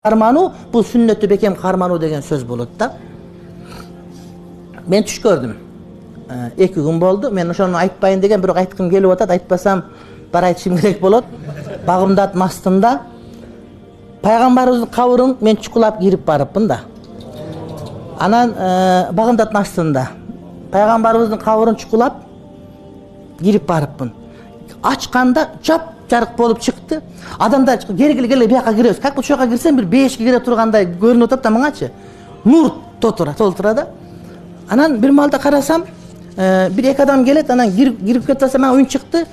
Karmanu bu sünneti bekem karmanu degen söz bolot da. Men tuş gördüm. 2 gün boldu. Men oşonu aytpayın degen birok aytkım kelip atat, aytpasam bar aytışım керек болот. Багымдат мастында Пайгамбарыбыздын кабырын мен чукулап кирип барыпмын да. Анан Багымдат мастында Пайгамбарыбыздын кабырын чукулап кирип барыпмын. Ачканда жап жарык болуп чыкты. Адамдар келе бияка киребиз. Как бул жака кирсем бир 5 кире тургандай көрүнүп атат да маңачы. Нур толтура. Анан бир малда карасам, бир эки адам келет, анан кирип кетсе мага үн чыкты.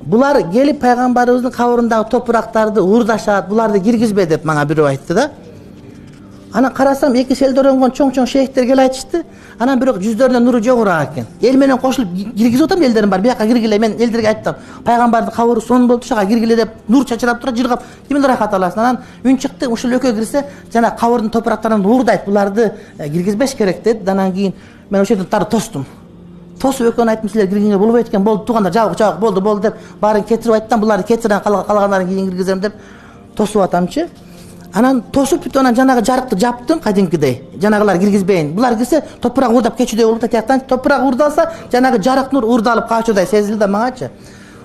Булар келип Пайгамбарыбыздын кабырындагы топурактарды уурдашат, буларды киргизбе деп мага бирөө айтты да. Анан карасам, эки селдөрөнгөн чоң шейхтер келип айтышты. Анан бирок жүздөрүнөн нуру жогураак экен. Эл менен кошулуп киргизип атам, элдерим бар. Бияка киргиле, мен элдерге айттым. Пайгамбардын кабыры сон болду, шага киргиле деп нур чачырап тура, жыргап, кимдир рахат аласың. Анан үн чыкты, ушул экөө кирсе, жана кабырдын топурактарын уурдайт, буларды киргизбеш керек деди. Анан кийин мен ошол жерде тостум. Тосуп экөөнү айттым, силер киргенге болбойт экен, болду туугандар, жабык болду деп баарын кетирип айттым, буларды кетирен калгандарын кийин киргизем деп тосуп атамчы. Анан тосуп бүтүп анан жанагы жарыкты жаптым кадимкидей. Жанагылар киргизбейин. Булар кирсе топурак уурдап кечүүдөй болот, тияктан топурак уурдалса, жанагы жарык нур уурдалып качуудай сезилди да маңачы.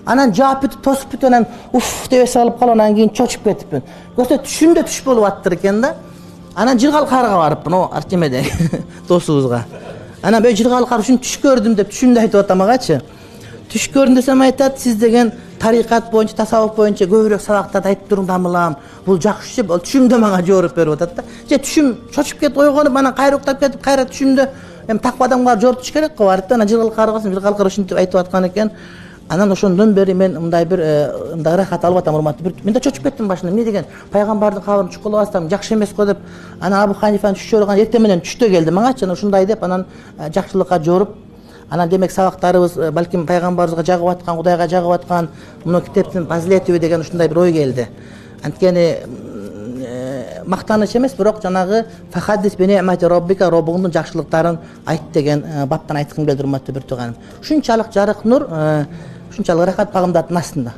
Анан жаап бүтүп тосуп бүтүп анан уф деп эс алып калып анан кийин чочуп кетипмин. Көрсө түшүмдө түш болуп аттыр экен да. Анан жыргал карга барыпмын, о Арчемеде досубузга. Анан бö жыргал кар үчүн түш көрдүм деп түшүмдө айтып атам агачы. Түш көрдүм десем айтат, сиз деген тарикат боюнча, тасаввуф боюнча көбүрөөк сабактарды айтып тургандамылам. Бул жакшы, бул түшүмдө мага жооп берип атат да. Же түшүм чочуп кетип ойгонуп, анан кайра уктап кетип, кайра түшүмдө эми таква адамга жоортуш керек го барып да, анан жыргал кар ушинтип айтып аткан экен. Анан ошондон бери мен мындай бир рахат алып атам, урматтуу. Мен да чочуп кеттим башында. Эмне деген Пайгамбардын кабырын чукулап астам жакшы эмес го деп. Анан Абу Ханифанын түш көргөн эртең менен түштө келди маңачы. Анан ушундай деп анан жакшылыкка жоруп, анан демек сабактарыбыз балким Пайгамбарыбызга жагып аткан, Кудайга жагып аткан муну китептин фазилети деген ушундай бир ой келди. Анткени мактаныч эмес, бирок жанагы фахаддис би не'мати роббика, Роббуңдун жакшылыктарын айт деген баптан айткым келди, урматтуу бир тууганым. Ушунчалык жарык нур, ушунчалык рахат Багымдаттын астында.